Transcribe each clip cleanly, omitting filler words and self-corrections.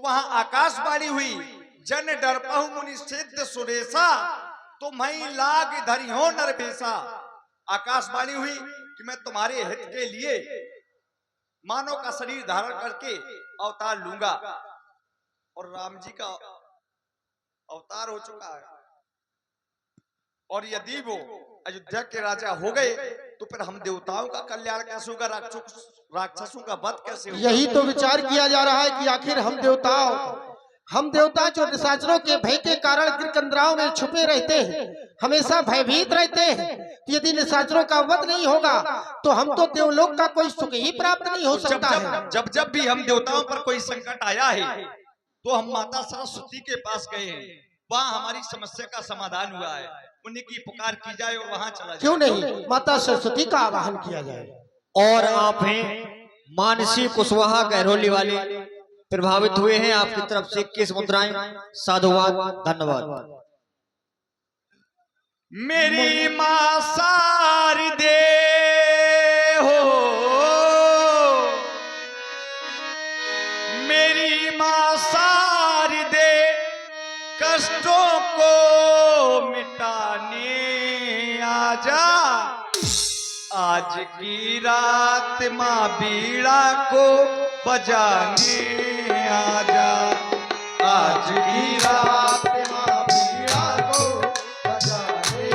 वहां आकाशवाणी हुई, जन डरपहु मुनि सिद्ध सुरेशा, तो मैं लाग धरी हो नरभेसा। आकाशवाणी हुई कि मैं तुम्हारे हित के लिए मानव का शरीर धारण करके अवतार लूंगा। और राम जी का अवतार हो चुका है, और यदि वो अयोध्या के राजा हो गए तो फिर हम देवताओं का कल्याण कैसे होगा, राक्षसों का वध कैसे होगा? यही तो विचार किया जा रहा है कि आखिर हम देवता जो निशाचरों के भय के कारण गिरकंदराओं में छुपे रहते हैं, हमेशा भयभीत रहते हैं, तो यदि निशाचरों का वध नहीं होगा तो हम तो देवलोक का कोई सुख ही प्राप्त नहीं हो सकता है। जब भी हम देवताओं पर कोई संकट आया है तो हम माता सरस्वती के पास गए हैं, वहाँ हमारी समस्या का समाधान हुआ है। उन्हीं की पुकार की जाए और वहाँ चला जाए। क्यों नहीं, माता सरस्वती का आवाहन किया जाए। और आप हैं मानसी कुशवाहा गहरोली वाले, प्रभावित हुए हैं आपकी तरफ से 21 मुद्राएं, साधुवाद, धन्यवाद। मेरी मां शारदे हो, मेरी मां शारदे, कष्टों को मिटाने आजा। आज की रात मां बीड़ा को बजाने आजा। आज की रात मां बीड़ा को बजाने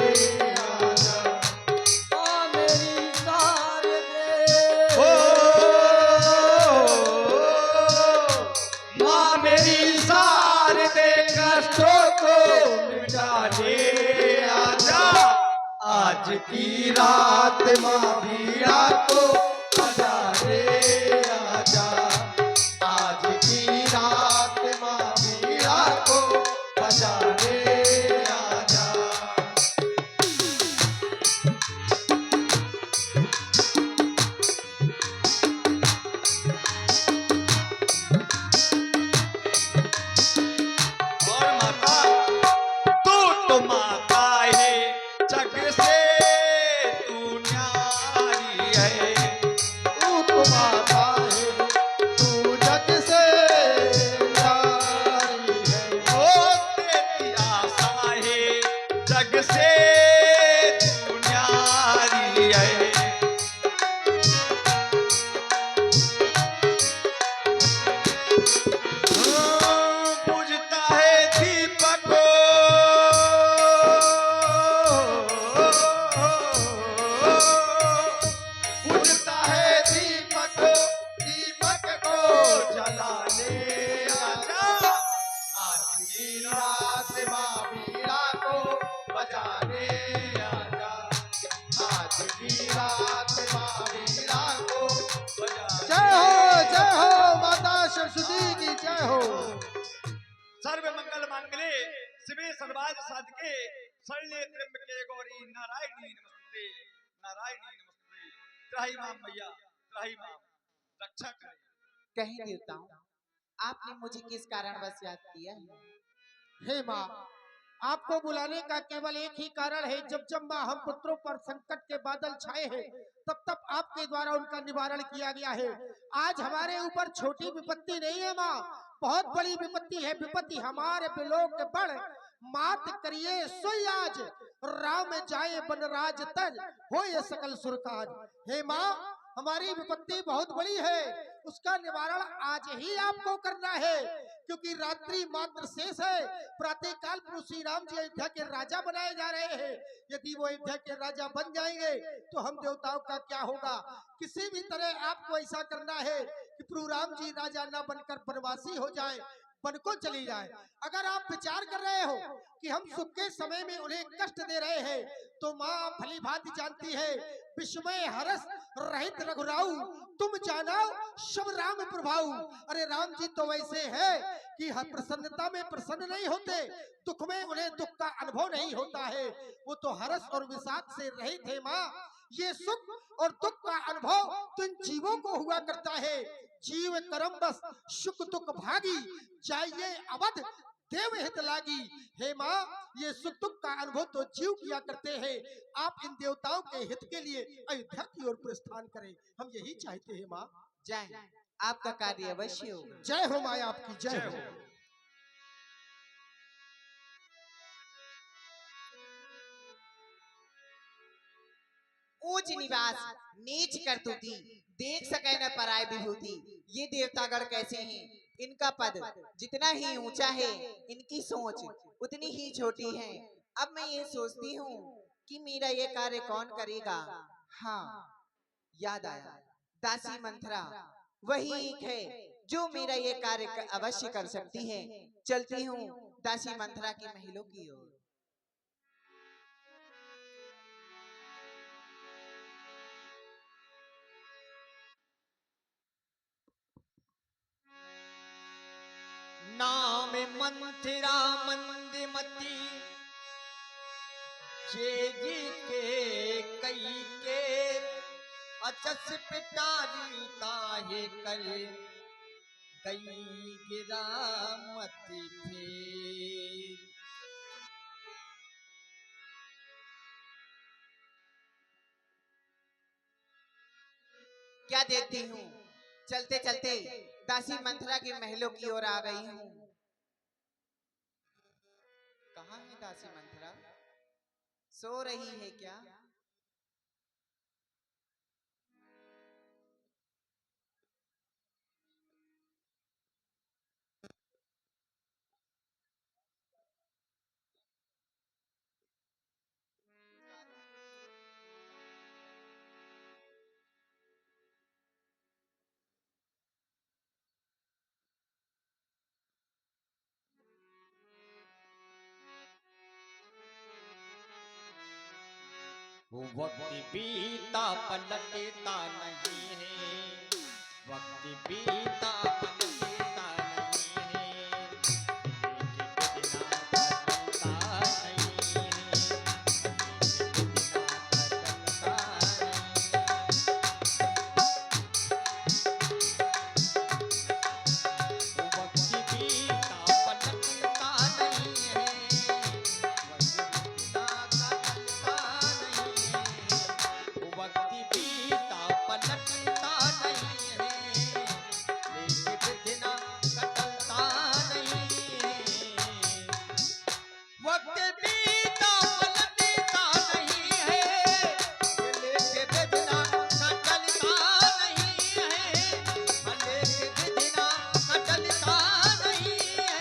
आजा। मां मेरी शारदे, हो मां मेरी शारदे, कष्टों को मिटाने आजा। आज की रात मां बीड़ा को बजाने आजा। आज की रात मां बीड़ा को बजाने आजा। और माता, तू तो माता है जग से तू न्यारी है। तू तो माता है, तू जग से न्यारी है। ओ तेरी आशा है जग से तू न्यारी है। बुझता है दीपक, बुझता है दीपक, दीपक को जलाने आजा। आज की रात मां बीड़ा को बजाने आजा। आज की रात मां बीड़ा को जय हो माता सरस्वती की जय हो। सर्व मंगल मांगले शिवे सर्वाज साधके, शरण्ये त्र्यंबके गौरी नारायणी नमस्ते, नारायणी नमस्ते। त्राही मां मैया, त्राही मां, रक्षा करे। कहीं देवताओं, आपने मुझे किस कारणवश याद किया है? हे माँ, आपको बुलाने का केवल एक ही कारण है। जब जब माँ हम पुत्रों पर संकट के बादल छाए हैं, तब तब आपके द्वारा उनका निवारण किया गया है। आज हमारे ऊपर छोटी विपत्ति नहीं है माँ, बहुत बड़ी विपत्ति है। विपत्ति हमारे बिलोक बढ़, मात करिए सोई आज, राम जाए बनराज तज, हो ये सकल सुरकाज। हे माँ, हमारी विपत्ति बहुत बड़ी है, उसका निवारण आज ही आपको करना है, क्योंकि रात्रि मात्र शेष है। प्रातः काल प्रभु श्री राम जी अयोध्या के राजा बनाए जा रहे हैं। यदि वो अयोध्या के राजा बन जाएंगे तो हम देवताओं का क्या होगा? किसी भी तरह आपको ऐसा करना है कि प्रभु राम जी राजा न बनकर वनवासी हो जाए, वन को चली जाए। अगर आप विचार कर रहे हो कि हम सुख के समय में उन्हें कष्ट दे रहे हैं, तो माँ भली भांति जानती है, विस्मय हरस रहित रघुराऊ, तुम जानो शुभ राम प्रभाऊ। अरे राम जी तो वैसे है कि हर प्रसन्नता में प्रसन्न नहीं होते, दुख में उन्हें दुख का अनुभव नहीं होता है। वो तो हर्ष और विषाद से रहित है माँ। ये सुख और दुख का अनुभव तो इन जीवों को हुआ करता है। जीव करम बस सुख दुख भागी, जाइए अवध देव हित लागी। हे माँ, ये सुख दुख का अनुभव तो जीव किया करते हैं। आप इन देवताओं के हित के लिए अयोध्या की ओर प्रस्थान करें, हम यही चाहते हैं माँ। जाए आपका कार्य अवश्य होगा। जय हो माया आपकी, जय जय हो। हो। ऊंच निवास नीच करतूती, देख सके न पराय विभूति। ये देवतागण कैसे हैं? इनका पद जितना ही ऊंचा है, इनकी सोच उतनी ही छोटी है। अब मैं ये सोचती हूँ कि मेरा ये कार्य कौन करेगा। हाँ, याद आया, दासी मंथरा वही एक है जो मेरा ये कार्य अवश्य कर सकती है। चलती हूँ दासी मंथरा के महलों की ओर। नाम मंथिरा मंदमती जी के कई के अचस पिटारी ताहे कर गई गिरामती फिर। क्या देखती हूँ, चलते चलते दासी मंथरा के महलों की ओर आ गई हूँ। कहाँ है दासी मंथरा? सो रही है क्या? वक्त बीता पलटता नहीं है, वक्त बीता पलटता नहीं है, लेकिन बिना बदलता नहीं है, लेकिन बिना बदलता नहीं है। वक्त बीता पलटता नहीं है, वक्त बीता पलटता नहीं है, लेकिन बिना कटलता नहीं है। वक्त बीता पलटता नहीं है, लेकिन बिना कटलता नहीं है, लेकिन बिना कटलता नहीं है।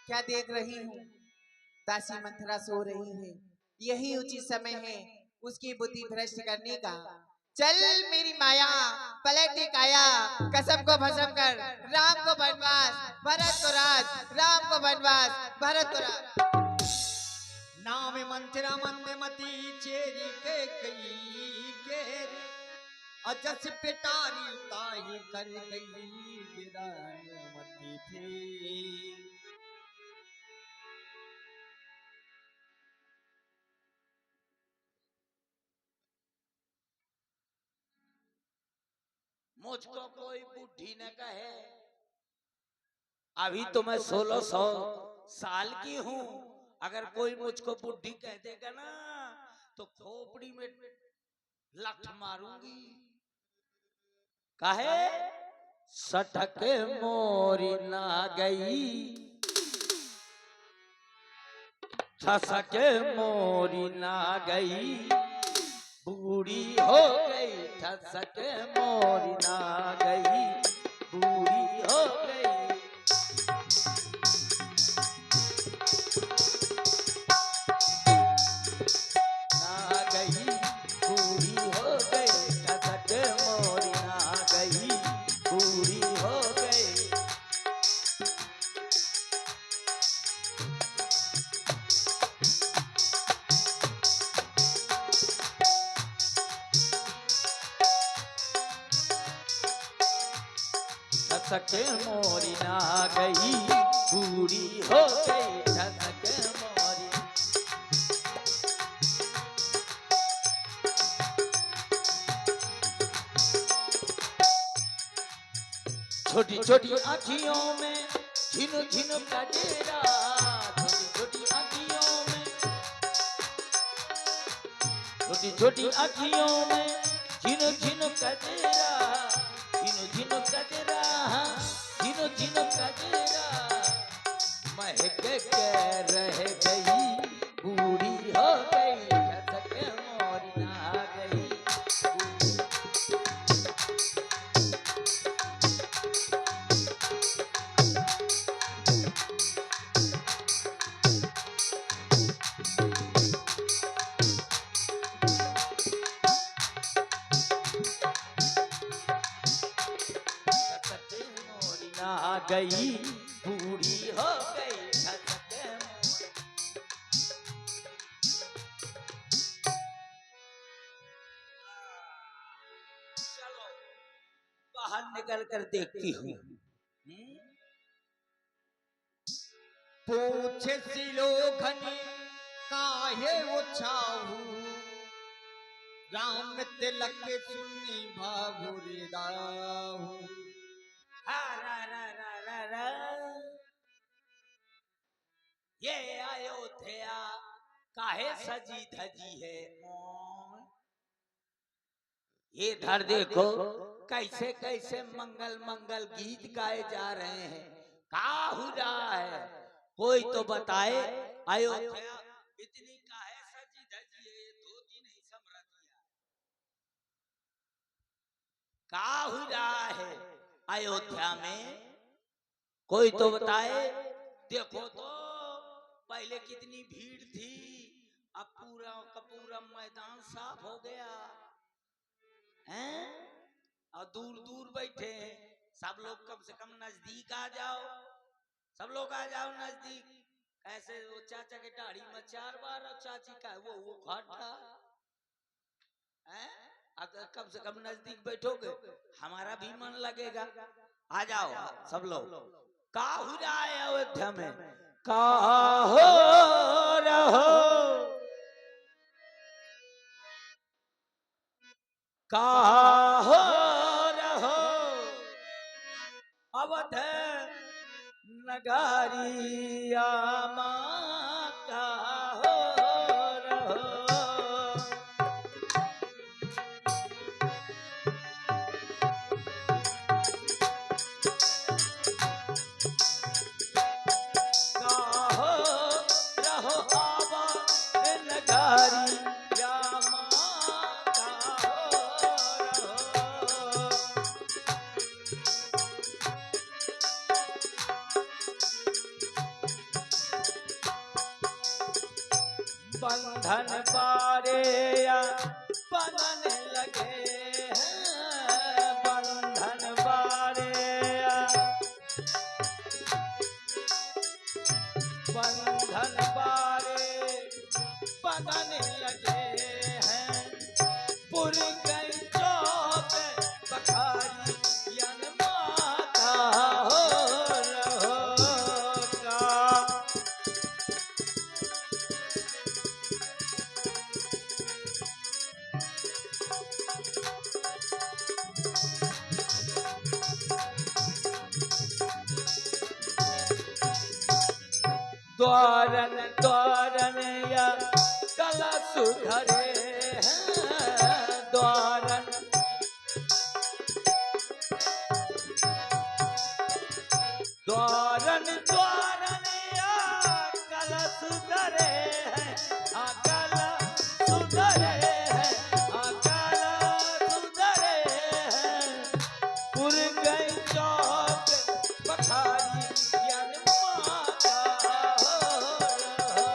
क्या देख रही हूँ? दासी मंथरा सो रही है। यही उचित समय है उसकी बुद्धि भ्रष्ट करने का। चल मेरी माया, पलट काया, कसम को भस्म कर, राम को वनवास, भरत को राज, राम को वनवास, भरत को राज। नाम मंत्रा मंदमती चेरी के कई के अजस पिटारी ताही कर गई गिरामती फिर। मुझको कोई बुढ़ी न कहे, अभी तो मैं 1600 साल की हूँ। अगर कोई मुझको बुढ़ी कह देगा ना तो खोपड़ी में लठ मारूंगी। काहे? सटक मोरी ना गई, ठसक मोरी ना गई, बूढ़ी हो गई, ठसक मोरी ना गई, बूढ़ी हो गई। ना गई, बूढ़ी हो गई, ठसक मोरी ना गई, बूढ़ी हो गई। ठसक मोरी ना गई, बूढ़ी हो गई, ठसक मोरी। छोटी छोटी आँखियों में झिन झिन का डेरा, छोटी छोटी आँखियों में छोटी छोटी अखियों में झिनो झिनो कजरा, झिनो झिनो कजरा, झिनो झिनो कजरा, महक के रह गई बूढ़ी हो गई, कसक मोरी ना गई। आ गई बूढ़ी हो गई, चलो बाहर निकल कर देखती हूँ। पूछे सिलोघनी काहे वो छाहू, राम तिलक के सुन्नी भाभुरी दाहू। ये अयोध्या काहे सजी धजी है, ये धर देखो कैसे कैसे मंगल मंगल गीत गाए जा रहे हैं। का हो रहा है कोई तो बताए। अयोध्या इतनी काहे सजी धजी है, ये धोती नहीं समझ दिया। का हो रहा है अयोध्या में, कोई तो बताए। देखो तो पहले कितनी भीड़ थी, अब पूरा का पूरा मैदान साफ हो गया हैं, और दूर दूर बैठे हैं सब लोग। कम से कम नजदीक आ जाओ, सब लोग आ जाओ नजदीक। ऐसे वो चाचा के दाढ़ी में 4 बार और चाची का वो घाटा हैं। अगर कम से कम नजदीक बैठोगे हमारा भी मन लगेगा। आ जाओ सब लोग। का हो रहा है अयोध्या में, का हो रहो, का हो रहो, अवध नगरिया माँ का हो रहो। बंधन पारे या बनन लगे हैं, बंधन पारे या बंधन पारे बनन लगे हैं। पुर गई चौक पखारी यन माता हो रहो का। द्वारन द्वारन या कला सुधरे हैं, द्वारन द्वारन द्वारन या कला सुधरे हैं, कला सुधरे हैं, कला सुधरे हैं। पुर गई चौक पखारी यन माता हो रहो।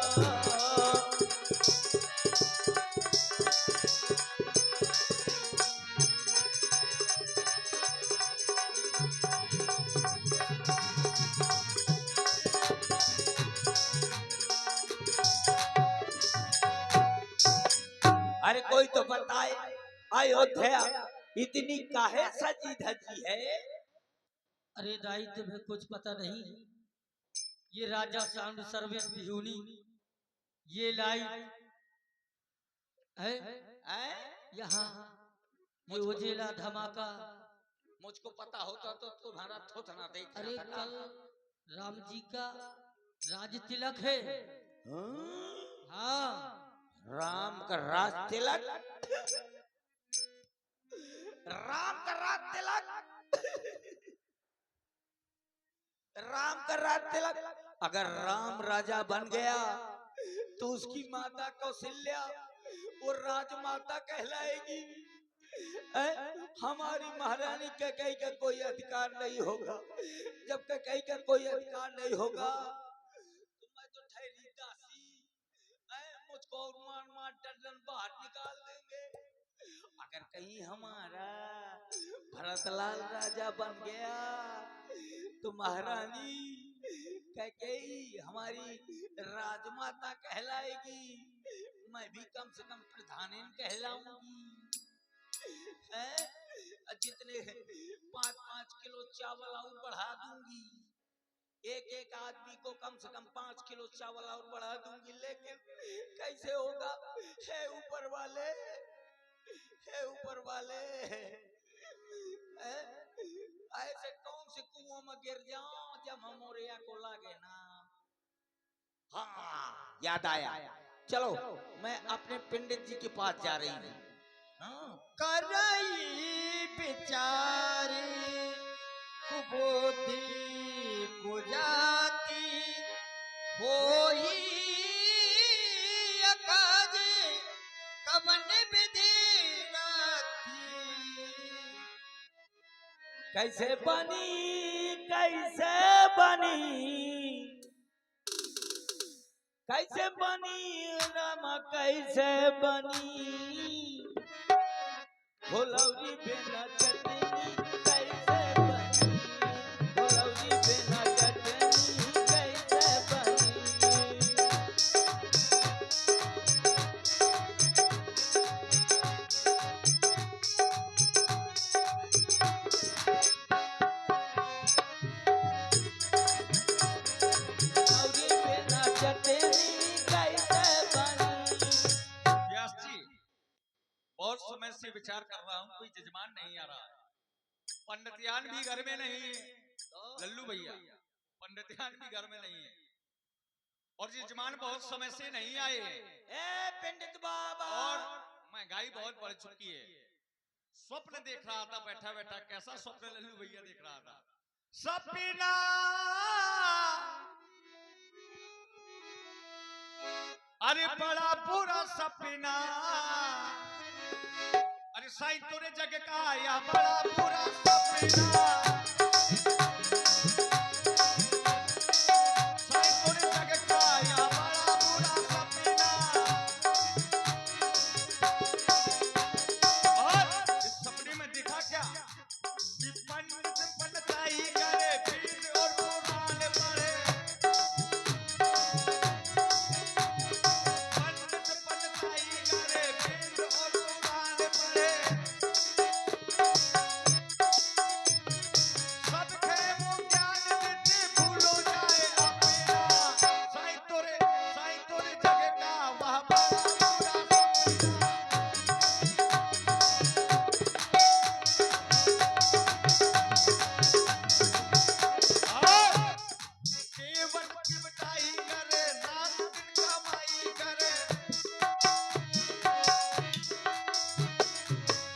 अरे कोई तो बताए अयोध्या इतनी काहे सजी धजी है। अरे दाई तुम्हें कुछ पता नहीं, ये राजा साउंड सर्विस बिजूनी ये लाइट है यहाँ, ये उजेला धमाका। मुझको पता होता तो तुम्हारा थोथना देख अरे कल राम जी का राज तिलक है। हाँ राम का राज तिलक, राम का राज तिलक, राम का राज तिलक। अगर राम राजा बन गया तो उसकी माता कौशल्या वो राजमाता कहलाएगी। हमारी महारानी कैकेयी का कोई अधिकार नहीं होगा। जब कैकेयी का कोई अधिकार नहीं होगा तो मैं तो ठहरी दासी, मुझको और मार मार डर बाहर निकाल देंगे। अगर कहीं हमारा भरतलाल राजा बन गया तो महारानी कैकेयी हमारी राजमाता कहलाएगी। मैं भी कम से कम प्रधानिन कहलाऊंगी। जितने 5-5 किलो चावल और बढ़ा दूंगी, एक एक आदमी को कम से कम 5 किलो चावल और बढ़ा दूंगी। लेकिन कैसे होगा? है ऊपर वाले, है ऊपर वाले। ऐसे कौन से कुओं में गिर जाऊं जब हम मोरिया को लागे ना। हाँ याद आया, चलो मैं अपने पंडित जी के पास जा रही हूँ। करई बिचारी कुबोधी कुजाती होई अकाज कवन विधि राती। कैसे बनी, कैसे बनी, कैसे बनी रामा, कैसे बनी भोलौरी बिना चटनी, कैसे बनी भोलौरी बिना चटनी, कैसे बनी। भोलौरी बिना चटनी, कैसे बनी। व्यास जी, बहुत समय से विचार कर रहा हूँ, कोई जजमान नहीं आ रहा। पंडितयान भी घर में नहीं है, लल्लू भैया पंडितयान भी घर में नहीं है, और जजमान बहुत समय से नहीं आए हैं। ए पंडित बाबा, और महंगाई बहुत बढ़ चुकी है। स्वप्न देख रहा था बैठा बैठा। कैसा स्वप्न लल्लू भैया देख रहा था? सपना अरे बड़ा बुरा सपना, अरे साईं तोरे जग का या बड़ा बुरा सपना। साईं तोरे जग का या बड़ा बुरा सपना। और इस सपने में दिखा क्या कि पंडित पंडिताई करे, वेद और पुराण पढ़े। पंडित पंडिताई करे, वेद और पुराण पढ़े। सबके वो ज्ञान देते भूलो जाए अपना। साईं तोरे जग का वह बड़ा बुरा सपना। केवल की मिठाई करे, रात दिन कमाई करे।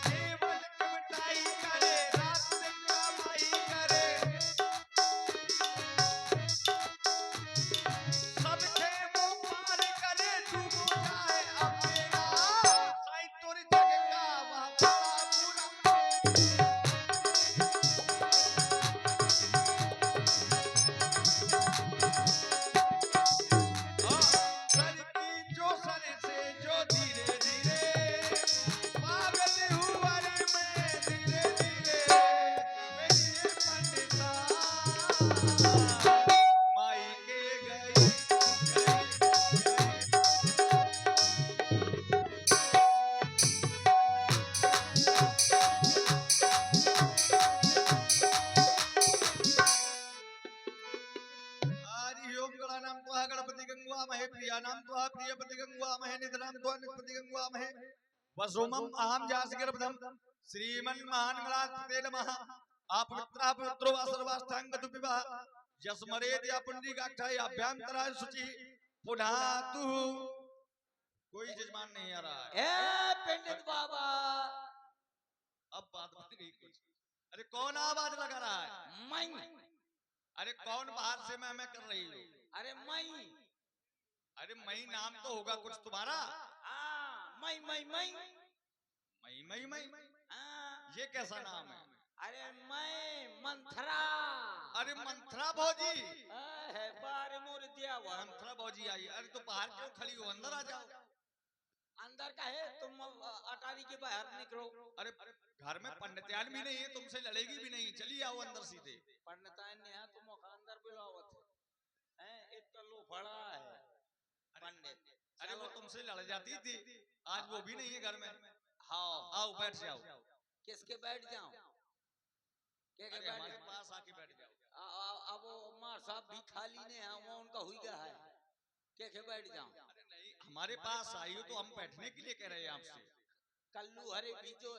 केवल की मिठाई करे, रात दिन कमाई करे। सबके वो पार करे, डूबो जाए अपना। साईं तोरे जग का वह बड़ा बुरा। सर की जो सर से जो धीरे धीरे पागल हुआ रे मैं धीरे धीरे। मेरी ये पंडिता माई के गई हरि ओम। गणानां त्वा गणपति गंगा महे, प्रियानां त्वा प्रियपति गंगा महे, निधनां त्वा निधपति गंगा महे। वसोमम अहम जासगर्भधम श्रीमन्महान्मलात्ते नमः। अपवित्रः पवित्रो वा सर्वास्थांगतु विवाह यस्मरेद या पुण्डरीकाक्षाय अभ्यंतराय शुचि पुनातु। कोई जजमान नहीं आ रहा है। ए पंडित बाबा, अब बात बन गई कुछ। अरे कौन आवाज लगा रहा है? मैं। अरे कौन बाहर से मैं कर रही हूँ? अरे मैं। अरे मई नाम तो होगा कुछ तुम्हारा? मैं। मई हाँ। ये कैसा नाम है? अरे मैं मंथरा। अरे मंथरा भौजी, है बार मोर दिया हुआ। मंथरा भौजी आई। अरे तो बाहर क्यों खड़ी हो? अंदर आ जाओ। अंदर का है, तुम अटारी के बाहर निकलो। अरे घर में पंडित्यान भी नहीं है, तुमसे लड़ेगी भी नहीं। चलिए आओ अंदर सीधे। पंडितान ने तुम अंदर बुलावत है, एक तो लो फड़ा है पंडित। अरे वो तुमसे लड़ जाती थी, आज वो भी नहीं है घर में। हाँ, आओ बैठ जाओ। किसके बैठ जाऊं? के अरे हमारे पास आके बैठ जाओ। अब वो मार साहब भी खाली ने है, वो उनका हुई गया है। के बैठ जाऊं? अरे नहीं, हमारे पास आई हो तो हम बैठने के लिए कह रहे हैं आपसे। कल्लू हरे भी जो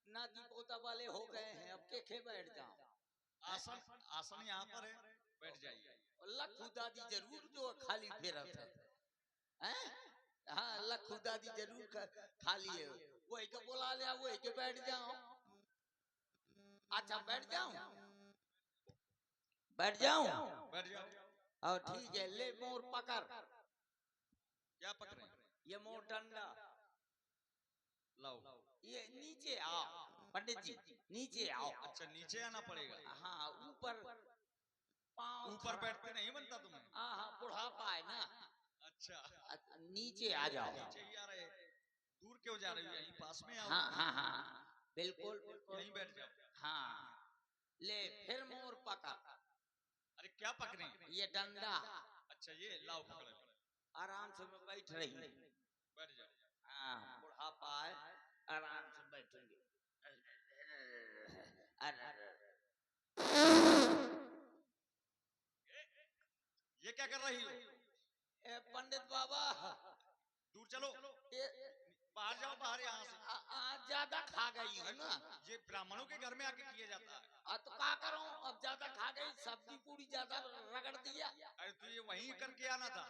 नाती पोता वाले हो गए हैं, अब के बैठ जाऊं? आसन आसन यहाँ पर है, बैठ जाइए। लखू दादी जरूर जो खाली फेरत है। हाँ, लखू दादी जरूर खाली है, वही के बुला लिया, वही के बैठ जाओ। अच्छा बैठ जाऊं? बैठ जाऊं? बैठ जाओ। और ठीक है, ले मोर पकड़। क्या पकड़े? ये मोर डंडा लाओ। ये नीचे आओ पंडित जी, नीचे आओ। अच्छा नीचे आना पड़ेगा। हाँ, ऊपर पाँव ऊपर बैठते नहीं बनता तुम्हें? हाँ, बुढ़ापा है ना। अच्छा नीचे आ जाओ। नीचे ही आ रहे, दूर क्यों जा रही हो? यहीं पास में आओ। हाँ, बिल्कुल यहीं बैठ जाओ। हाँ, ले फिर मोर पकड़। अरे क्या पकड़े? ये डंडा। अच्छा ये लाओ पकड़े। आराम से मैं बैठ रही। बैठ जाओ। हाँ, बुढ़ापा है, आराम से बैठेंगे। ये क्या कर रही हो? पंडित बाबा दूर चलो, ये बाहर जाओ, बाहर। यहाँ से आज ज्यादा खा गई हूँ ना। ये ब्राह्मणों के घर में आके किया जाता है। तो क्या करूं, अब ज्यादा खा गई, सब्जी पूरी ज्यादा रगड़ दिया। अरे तो ये वहीं करके आना था।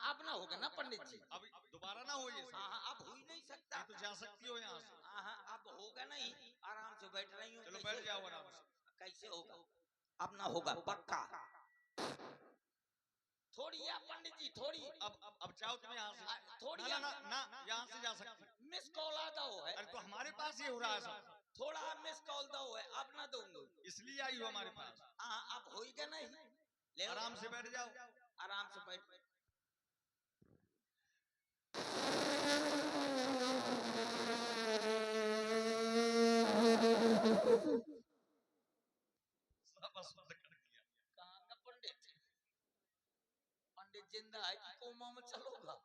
अब ना होगा ना पंडित जी। अब दोबारा ना हो ये सब। हाँ, अब हो ही नहीं सकता। नहीं तो जा सकती हो यहाँ से। हाँ, अब होगा नहीं। आराम से बैठ रही हूँ। चलो बैठ जाओ आराम से। कैसे होगा? अब ना होगा पक्का। थोड़ी या पंडित जी थोड़ी। अब जाओ तुम यहाँ से। थोड़ी ना ना ना, यहाँ से जा सकती। मिस कॉल आ दो है। अरे तो हमारे पास ये हो रहा है सब। थोड़ा मिस कॉल दो है, अब ना दूंगा। इसलिए आई हो हमारे पास। हाँ, अब होगा नहीं। ले आराम से बैठ जाओ। आराम से बैठ। कहाँ का पंडित? पंडित जिंदा है कि कोमा में चलोगा?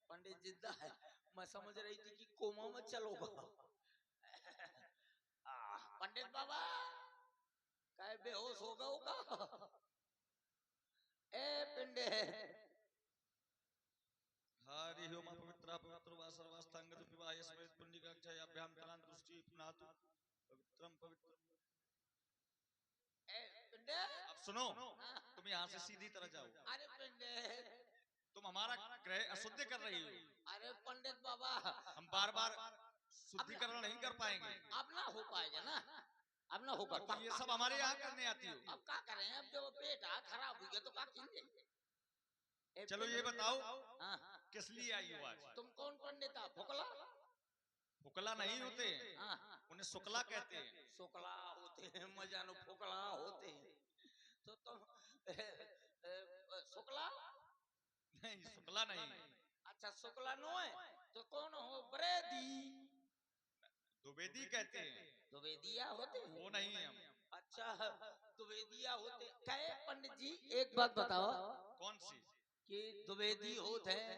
पंडित जिंदा है, मैं समझ रही थी कि कोमा में चलोगा। पंडित बाबा काय बेहोश हो गए होगा। ए पिंडे हरि ओम पवित्र पवित्र वा सर्वास्थांग विवाह स्मृत पुण्यकाक्षय अभ्याम तलान दृष्टि पुनातु पवित्रम पवित्र। ए पिंडे अब सुनो, तुम यहाँ से सीधी तरह जाओ। अरे पिंडे तुम हमारा ग्रह अशुद्ध कर रही हो। अरे पंडित बाबा हम बार बार शुद्धिकरण नहीं कर पाएंगे। अब ना हो पाएगा ना, अब ना होगा। तो ये सब हमारे यहाँ करने आती हो। अब क्या करें, अब जो पेट खराब हुई है तो क्या करेंगे? चलो ये बताओ, हाँ, किस लिए आई हो आज? तुम कौन पंडित है? फुकला? फुकला नहीं होते, हाँ, उन्हें शुक्ला कहते हैं। शुक्ला होते हैं, मैं जानू फुकला होते हैं। तो तुम शुक्ला नहीं, शुक्ला नहीं। अच्छा शुक्ला नो है तो कौन हो? ब्रेदी द्विवेदी कहते हैं। द्विवेदिया होते हैं? वो नहीं है हम। अच्छा द्विवेदिया होते कहे। पंडित जी एक बात बताओ, कौन सी? कि द्विवेदी होते हैं,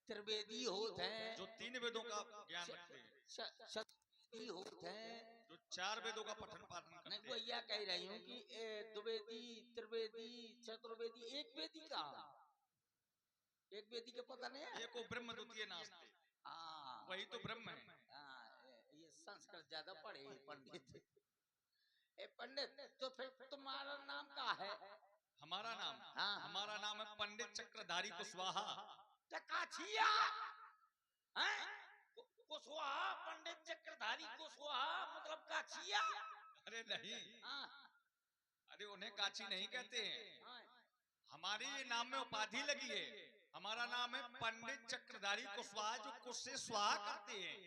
त्रिवेदी होते हैं, जो 3 वेदों का ज्ञान रखते हैं, शतवेदी होते हैं, जो 4 वेदों का पठन पाठन नहीं करते वो हैं। यह कह रही हूँ कि द्विवेदी त्रिवेदी चतुर्वेदी एक वेदी का, एक वेदी का पता नहीं है। एक को ब्रह्म द्वितीय नास्ते, हाँ वही तो ब्रह्म है। ये संस्कृत ज्यादा पढ़े पंडित। ए पंडित तो फिर तुम्हारा नाम क्या है? हमारा नाम? हाँ। हमारा नाम है पंडित चक्रधारी कुशवाहा। काछिया हैं? कुशवाहा, पंडित चक्रधारी कुशवाहा मतलब काछिया। अरे नहीं, हाँ, अरे उन्हें काची नहीं कहते हैं, हाँ। हमारी ये नाम में उपाधि लगी है। हमारा नाम है पंडित चक्रधारी कुशवाहा, जो कुश से स्वाहा करते हैं,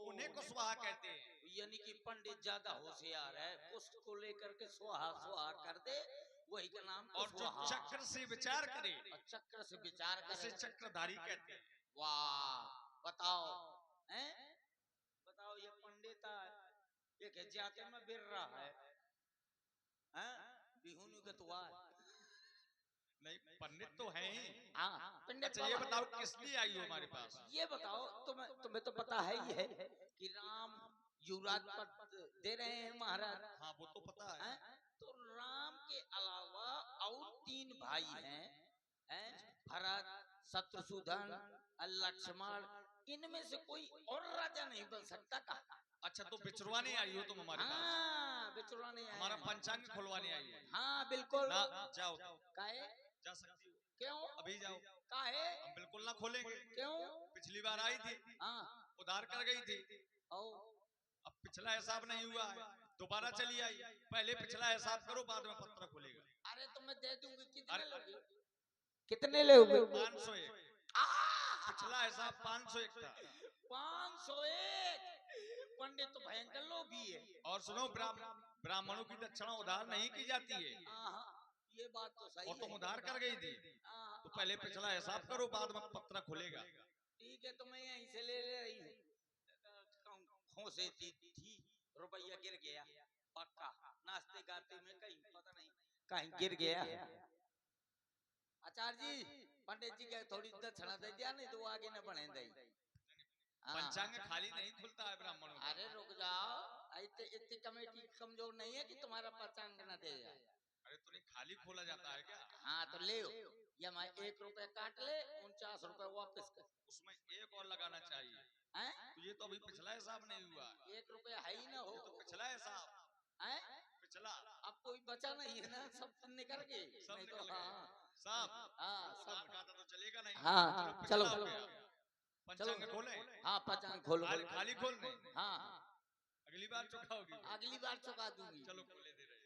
उन्हें कुशवाहा कहते हैं। यानी कि पंडित ज्यादा होशियार है, कुछ को लेकर के स्वाहा स्वाहा कर दे, वही का नाम और जो कुशवाहा। चक्र से विचार करे और चक्र से विचार उसे करे, चक्रधारी कहते हैं। वाह, बताओ हैं? बताओ ये पंडित एक जाते में बिर रहा है हैं? बिहुनी का तुआर। नहीं, पंडित तो हैं ही। हाँ, पंडित अच्छा ये बाबा। बताओ किस लिए आई हो हमारे पास? ये बताओ, तुम्हें तो पता है ही है कि राम युवराज पद दे रहे हैं महाराज। हाँ वो तो पता है। हैं? तो राम के अलावा और 3 भाई हैं, भरत, शत्रुघ्न, लक्ष्मण। इनमें से कोई और राजा नहीं बन सकता का? अच्छा तो बिचरवाने आई हो तुम हमारे पास? हाँ, बिचुड़ाने आए हमारा हैं। पंचांग खुलवाने आई हो? हाँ बिल्कुल। ना जाओ, काहे? जा सकती हो, क्यों? अभी जाओ। काहे? हम बिल्कुल ना खोलेंगे। क्यों? पिछली बार आई थी, हाँ, उधार कर गई थी, ओ, अब पिछला हिसाब नहीं हुआ है, दोबारा चली आई। पहले पिछला हिसाब करो, बाद में पत्र खुलेगा। अरे तो मैं दे दूंगी। कितने अरे लोगे? कितने लोगे? 501। पिछला हिसाब 501 था। 501। पंडित तो भयंकर लोभी है। और सुनो, ब्राह्मणों की दक्षिणा उधार नहीं की जाती है, हाँ, ये बात तो सही और तुम है। उधार कर गई थी, हाँ, तो पहले पिछला हिसाब करो, बाद में पत्र खुलेगा। ठीक है, तो मैं यहीं से ले रही हूँ। खोसे थी, रुपया गिर गया पक्का, नाश्ते गाते में कहीं पता नहीं कहीं गिर गया। आचार्य जी, पंडित जी क्या थोड़ी दक्षिणा दे दिया, नहीं तो आगे न बढ़े दई। पंचांग खाली नहीं खुलता है ब्राह्मणों का। अरे रुक जाओ, इतनी कमेटी कमजोर नहीं है कि तुम्हारा पंचांग न दे जाए। अरे तो नहीं खाली खोला जाता है क्या? हाँ तो ले, ये मैं 1 रुपया काट ले, 49 रुपया वापस कर। उसमें एक और लगाना चाहिए। हैं? तो ये तो अभी पिछला हिसाब नहीं हुआ, 1 रुपया है ही ना हो। ये तो पिछला हिसाब, हैं? पिछला अब कोई बचा नहीं है ना, सब निकल गए। सब नहीं तो निकल हाँ, गए साहब। हाँ उधार सब। खाता तो चलेगा नहीं। हाँ, पिछला चलो। हो गया। पंचांग खोले, हाँ, पंचांग खोलो। खाली खोलने, हाँ, अगली बार चुकाओगी। अगली बार चुका दूंगी। चलो खोले दे रहे।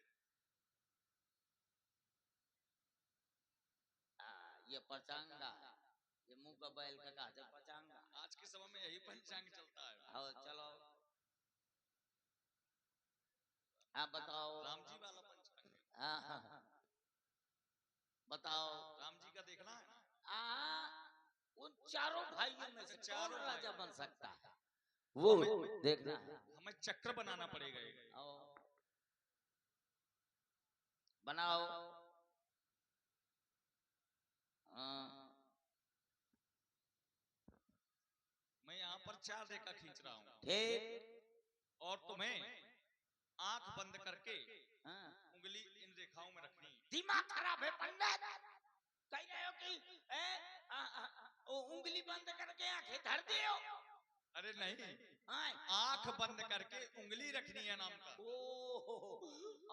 ये पचांगा, ये मुंह का बैल का कहा जाए पचांगा। आज के समय में यही पंचांग चलता है। हाँ चलो, हाँ बताओ। राम जी वाला पंचांग। हाँ हाँ हाँ। बताओ। राम जी का देखना है। उन चारों भाइयों में से चारों कौन राजा भाई। बन सकता है, वो देखना है। हमें चक्र बनाना पड़ेगा एक। आओ, बनाओ। हाँ, मैं यहाँ पर 4 रेखा खींच रहा हूँ, ठीक। और तुम्हें आंख बंद करके हाँ। उंगली इन रेखाओं में रखनी। दिमाग खराब है पंडित, कह रहे हो कि उंगली बंद करके आंखें धर दियो? अरे नहीं, हाँ। आंख बंद करके उंगली रखनी है नाम का। ओह,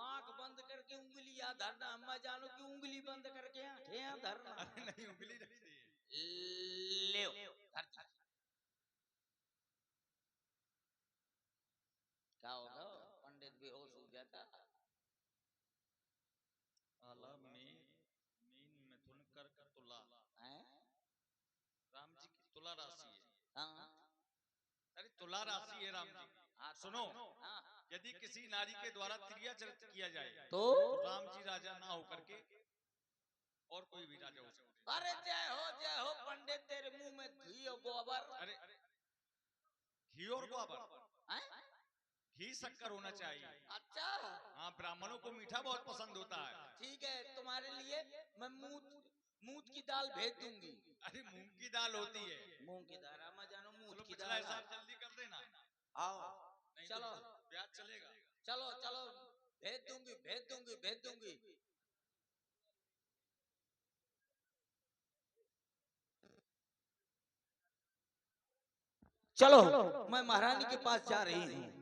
आंख बंद करके उंगली या धरना, मैं जानू कि उंगली बंद करके आंखें धरना। अरे नहीं, उंगली रखनी है। ले धर दी। क्या होगा, पंडित बेहोश हो गया था। आला मीन मिथुन कर्क तुला। हैं? राम जी की तुला राशि है। हाँ। अरे तुला राशि है राम जी। हाँ, सुनो, हाँ। यदि किसी नारी के द्वारा त्रिया चरित किया जाए तो तो राम जी राजा ना होकर के और कोई भी राजा हो सकते। अरे जय हो पंडित, तेरे मुंह में घी और गोबर। अरे घी और गोबर, हैं? घी शक्कर होना चाहिए। अच्छा, हाँ, ब्राह्मणों को मीठा बहुत पसंद होता है। ठीक है, तुम्हारे लिए मैं मूंग की दाल भेज दूंगी। अरे मूंग की दाल होती है। मूंग की दाल, मैं जानो मूंग चलो की पिछला दाल। हिसाब जल्दी कर देना। आओ, नहीं चलो। तो ब्याज चलेगा। चलो चलो, भेज दूंगी भेज दूंगी भेज दूंगी। चलो, मैं महारानी के पास जा रही हूँ।